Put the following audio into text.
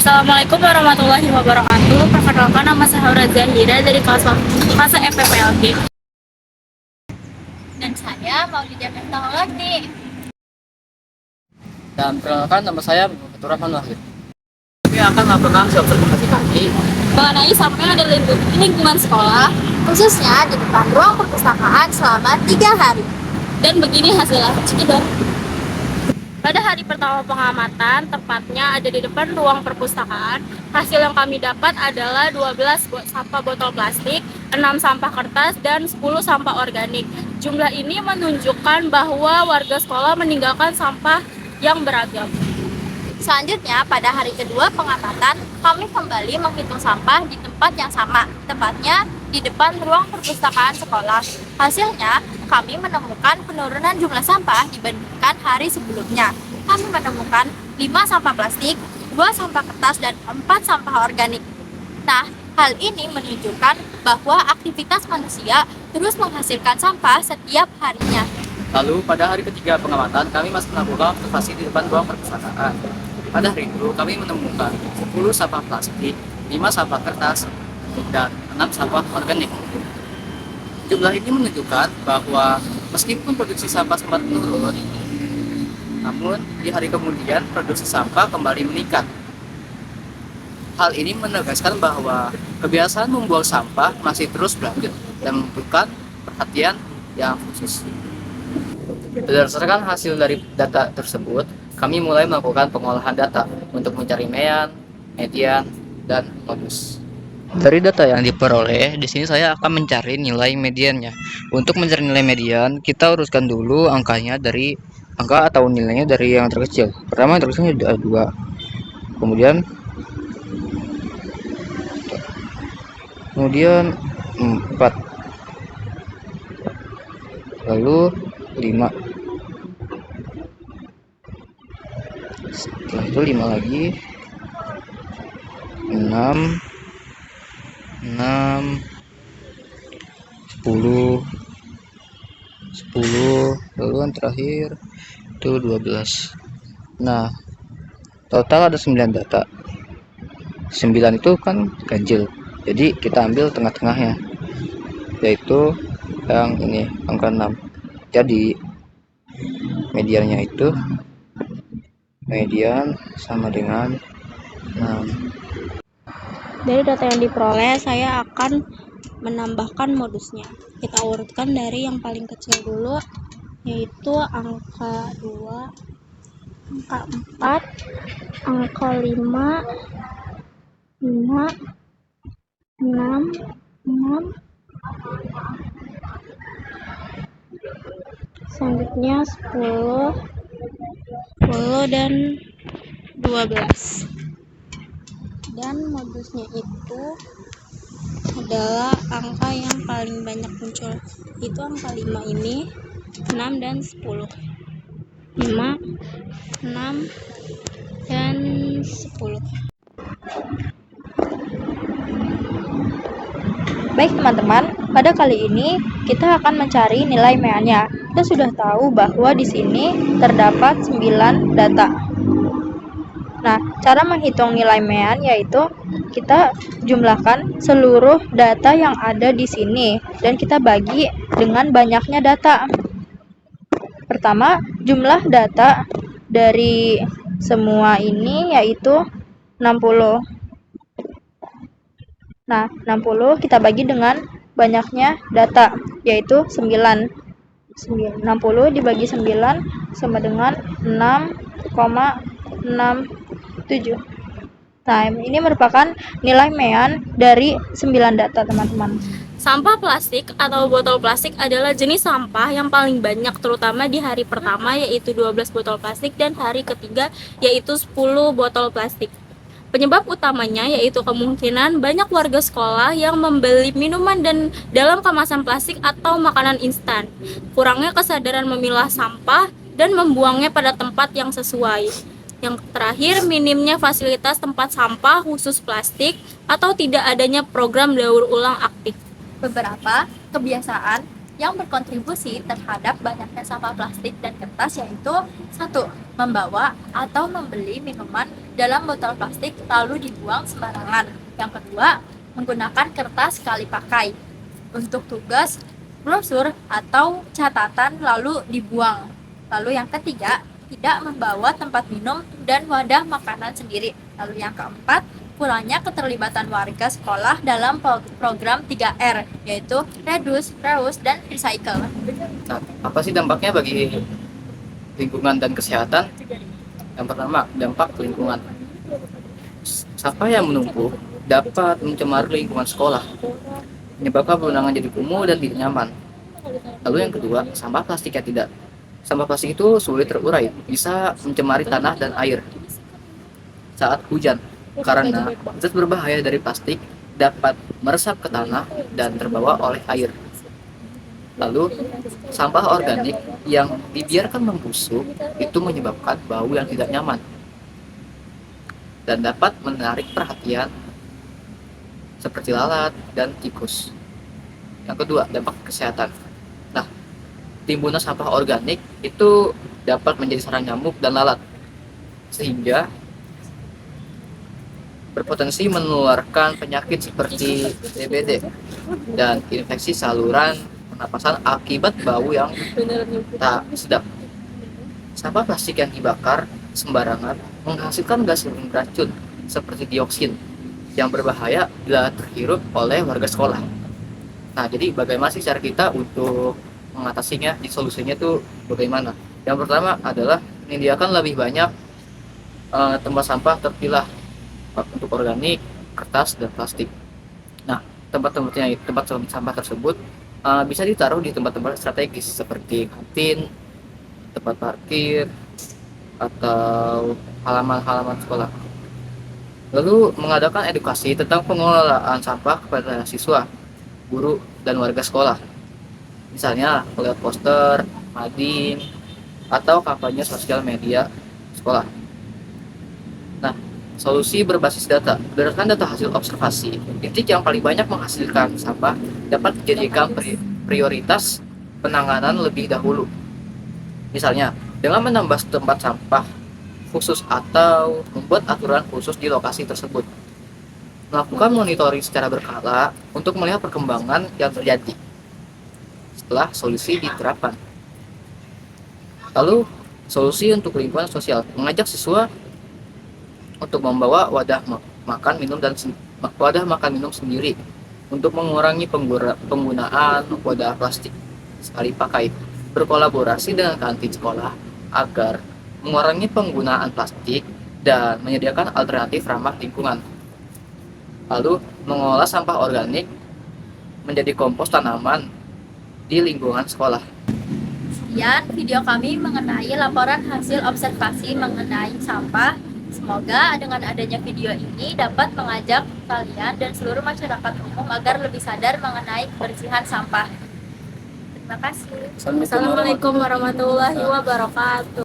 Assalamualaikum warahmatullahi wabarakatuh. Perkenalkan, nama saya Haura Zahira dari kelas FPPLG. Dan saya Maulidia Teknologi. Dan perkenalkan, nama saya Fatur Rahman Wahid. Kami akan melakukan observasi kaki Mengenai sampah yang ada di lingkungan sekolah, Khususnya di depan ruang perpustakaan selama 3 hari. dan begini hasilnya. Cekidot. Pada hari pertama pengamatan, tepatnya ada di depan ruang perpustakaan, hasil yang kami dapat adalah 12 sampah botol plastik, 6 sampah kertas, dan 10 sampah organik. Jumlah ini menunjukkan bahwa warga sekolah meninggalkan sampah yang beragam. Selanjutnya, pada hari kedua pengamatan, kami kembali menghitung sampah di tempat yang sama, tepatnya di depan ruang perpustakaan sekolah. Hasilnya, kami menemukan penurunan jumlah sampah dibandingkan hari sebelumnya. Kami menemukan 5 sampah plastik, 2 sampah kertas, dan 4 sampah organik. Nah, hal ini menunjukkan bahwa aktivitas manusia terus menghasilkan sampah setiap harinya. Lalu pada hari ketiga pengamatan, kami masih melakukan observasi di depan ruang perpustakaan. Pada hari itu, kami menemukan 10 sampah plastik, 5 sampah kertas, dan 6 sampah organik. Jumlah ini menunjukkan bahwa meskipun produksi sampah sempat menurun, namun di hari kemudian produksi sampah kembali meningkat. Hal ini menegaskan bahwa kebiasaan membuang sampah masih terus berlanjut dan membutuhkan perhatian yang khusus. Berdasarkan hasil dari data tersebut, kami mulai melakukan pengolahan data untuk mencari mean, median, dan modus. Dari data yang diperoleh, di sini saya akan mencari nilai mediannya. Untuk mencari nilai median, kita uruskan dulu angkanya dari angka atau nilainya dari yang terkecil. Pertama yang terkecil ada 2, kemudian 4, lalu 5. Setelah itu 5 lagi, 6, 10, lalu yang terakhir itu 12. Nah, total ada 9 data. 9 itu kan ganjil, jadi kita ambil tengah-tengahnya, yaitu yang ini, angka 6. Jadi mediannya itu median sama dengan 6. Dari data yang diperoleh, saya akan menambahkan modusnya. Kita urutkan dari yang paling kecil dulu, yaitu angka 2, angka 4, angka 5, 6, 6. Selanjutnya 10, dan 12. Dan modusnya itu adalah angka yang paling banyak muncul, itu angka 5 ini, 6 dan 10. 5, 6, dan 10. Baik teman-teman, pada kali ini kita akan mencari nilai meannya. Kita sudah tahu bahwa di sini terdapat 9 data. Nah, cara menghitung nilai mean yaitu kita jumlahkan seluruh data yang ada di sini dan kita bagi dengan banyaknya data. Pertama, jumlah data dari semua ini yaitu 60. Nah, 60 kita bagi dengan banyaknya data, yaitu 9. 60 dibagi 9 sama dengan 6,67. Nah, ini merupakan nilai mean dari 9 data, teman-teman. Sampah plastik atau botol plastik adalah jenis sampah yang paling banyak, terutama di hari pertama yaitu 12 botol plastik dan hari ketiga yaitu 10 botol plastik. Penyebab utamanya yaitu kemungkinan banyak warga sekolah yang membeli minuman dan dalam kemasan plastik atau makanan instan, kurangnya kesadaran memilah sampah dan membuangnya pada tempat yang sesuai. Yang terakhir, minimnya fasilitas tempat sampah khusus plastik atau tidak adanya program daur ulang aktif. Beberapa kebiasaan yang berkontribusi terhadap banyaknya sampah plastik dan kertas yaitu 1. Membawa atau membeli minuman dalam botol plastik lalu dibuang sembarangan. Yang kedua, menggunakan kertas sekali pakai untuk tugas, brosur, atau catatan lalu dibuang. Lalu yang ketiga, tidak membawa tempat minum dan wadah makanan sendiri. Lalu yang keempat, kurangnya keterlibatan warga sekolah dalam program 3R, yaitu reduce, reuse, dan recycle. Nah, apa sih dampaknya bagi lingkungan dan kesehatan? Yang pertama, dampak lingkungan. Sampah yang menumpuk dapat mencemari lingkungan sekolah, menyebabkan pemandangan jadi kumuh dan tidak nyaman. Lalu yang kedua, sampah plastik yang tidak. Sampah plastik itu sulit terurai, bisa mencemari tanah dan air saat hujan, karena zat berbahaya dari plastik dapat meresap ke tanah dan terbawa oleh air. Lalu, sampah organik yang dibiarkan membusuk itu menyebabkan bau yang tidak nyaman dan dapat menarik perhatian seperti lalat dan tikus. Yang kedua, dampak kesehatan. Nah, timbunan sampah organik itu dapat menjadi sarang nyamuk dan lalat, sehingga berpotensi menularkan penyakit seperti DBD dan infeksi saluran pernapasan akibat bau yang tak sedap. Sampah plastik yang dibakar sembarangan menghasilkan gas beracun seperti dioksin yang berbahaya bila terhirup oleh warga sekolah. Nah, jadi bagaimana sih cara kita untuk mengatasinya? Di solusinya itu bagaimana? Yang pertama adalah menyediakan lebih banyak tempat sampah terpilah untuk organik, kertas, dan plastik. Nah, tempat sampah tersebut bisa ditaruh di tempat-tempat strategis seperti kantin, tempat parkir, atau halaman-halaman sekolah. Lalu mengadakan edukasi tentang pengelolaan sampah kepada siswa, guru, dan warga sekolah. Misalnya lewat poster, mading, atau kampanye sosial media sekolah. Nah, solusi berbasis data. Berdasarkan data hasil observasi, titik yang paling banyak menghasilkan sampah dapat dijadikan prioritas penanganan lebih dahulu. Misalnya, dengan menambah tempat sampah khusus atau membuat aturan khusus di lokasi tersebut. Melakukan monitoring secara berkala untuk melihat perkembangan yang terjadi setelah solusi diterapkan. Lalu, solusi untuk lingkungan sosial, mengajak siswa untuk membawa wadah makan minum sendiri untuk mengurangi penggunaan wadah plastik sekali pakai, berkolaborasi dengan kantin sekolah agar mengurangi penggunaan plastik dan menyediakan alternatif ramah lingkungan. Lalu, mengolah sampah organik menjadi kompos tanaman di lingkungan sekolah. Sekian video kami mengenai laporan hasil observasi mengenai sampah. Semoga dengan adanya video ini dapat mengajak kalian dan seluruh masyarakat umum agar lebih sadar mengenai kebersihan sampah. Terima kasih. Assalamualaikum warahmatullahi wabarakatuh.